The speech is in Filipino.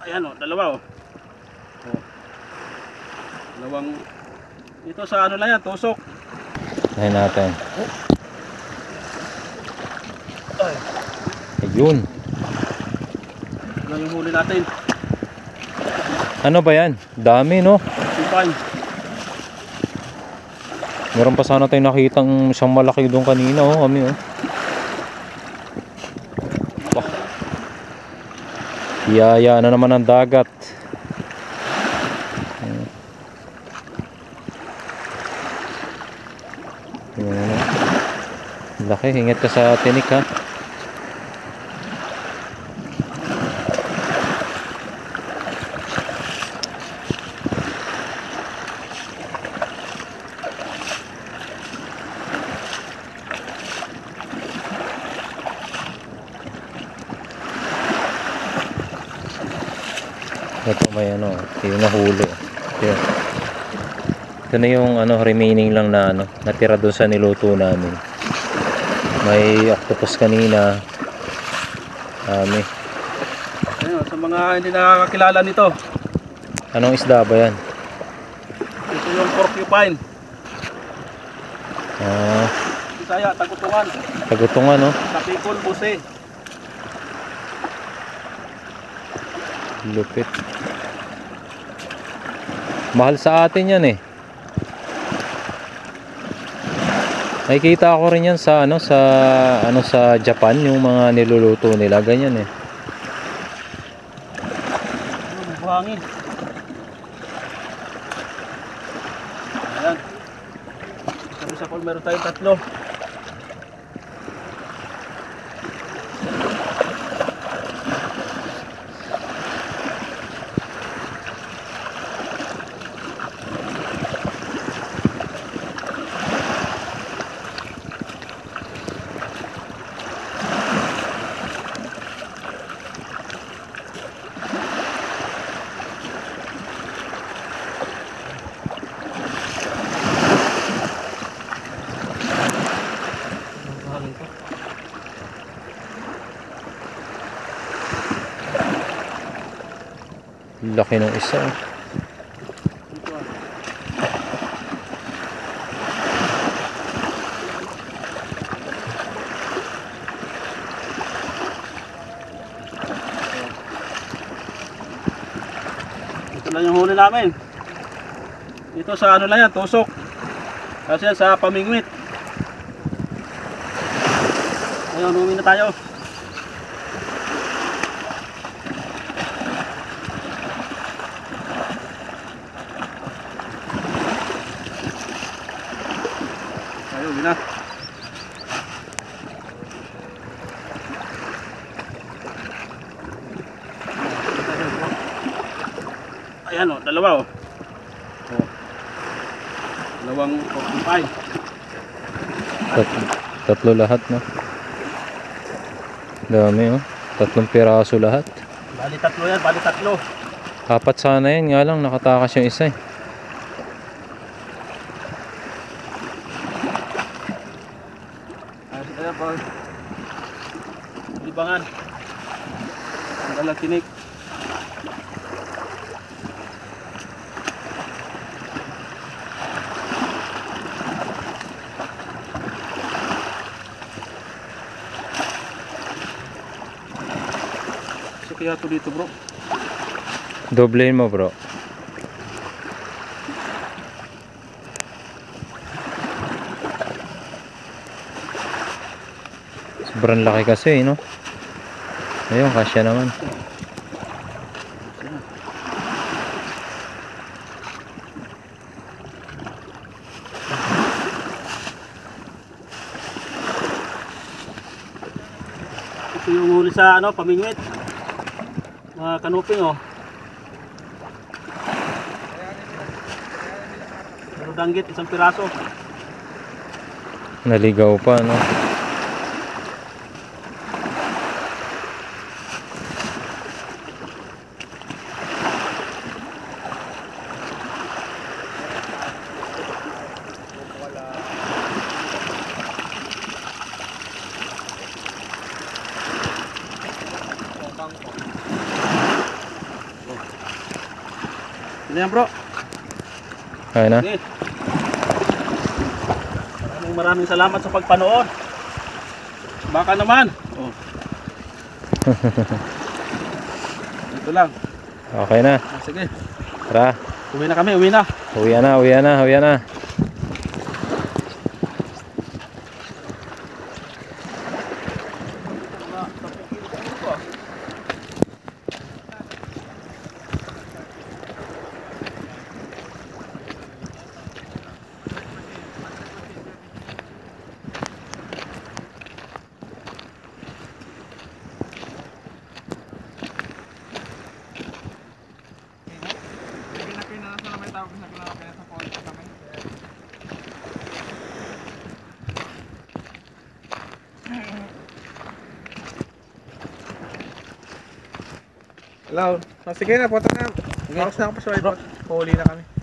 Ayan o, dalawa o. Oh. Dalawang, ito sa ano lang yan, tusok. Ayan natin. Ay, Ayun. ito lang yung huli natin. Ano ba yan? Dami no? Sipay. Meron pa sana tayong nakitang isang malaki doon kanina oh, kami oh. Wah. Yaya na naman ang dagat. Laki, ingat ka sa tinik ha. Ito may ano, yung nahuli. Yan. Ito na yung ano, remaining lang na ano, natira doon sa niluto namin. May octopus kanina. Ayun, sa mga hindi nakakakilala nito, Anong isda ba yan? ito yung porcupine. Ah, Bisaya, tagutungan. tagutungan no? Kapikol, buse. Lupit. Mahal sa atin yan eh. Nakikita ko rin yan sa sa Japan, yung mga niluluto nila ganyan eh. May buhangin. Ayan. Sabi sa pool, meron tayong tatlo. Laki ng isa. Ito lang yung huli namin. Ito sa ano lang yan, tusok. Kasi yan sa pamingwit. Ayun, umuwi na tayo. Ayun, uwi na. Ayan o, dalawa o. Oh. Dalawang porcupine. Tatlo lahat no. Dami oh. 3 piraso lahat. Bali tatlo yan, bali tatlo. 4 sana yan, nga lang nakatakas yung isa eh. Ayan po. Libangan. Ang dalang tinik. Kaya ito dito bro. Doblein mo bro. Sobrang laki kasi no. Ayun, kasya naman. Ito yung huli sa ano, pamingwit. Mga kanuping oh. Pero danggit, isang piraso. Naligaw pa no. Ano yan bro? Kaya na? Sige. Maraming salamat sa pagpanood. Baka naman. Oh. Ito lang. Okay na. Sige. Tara. Uwi na kami, uwi na. Uwi na, uwi na, uwi na. Hello. Sige na, punta na. Tapos na ako pa sa iPod. Huli na kami.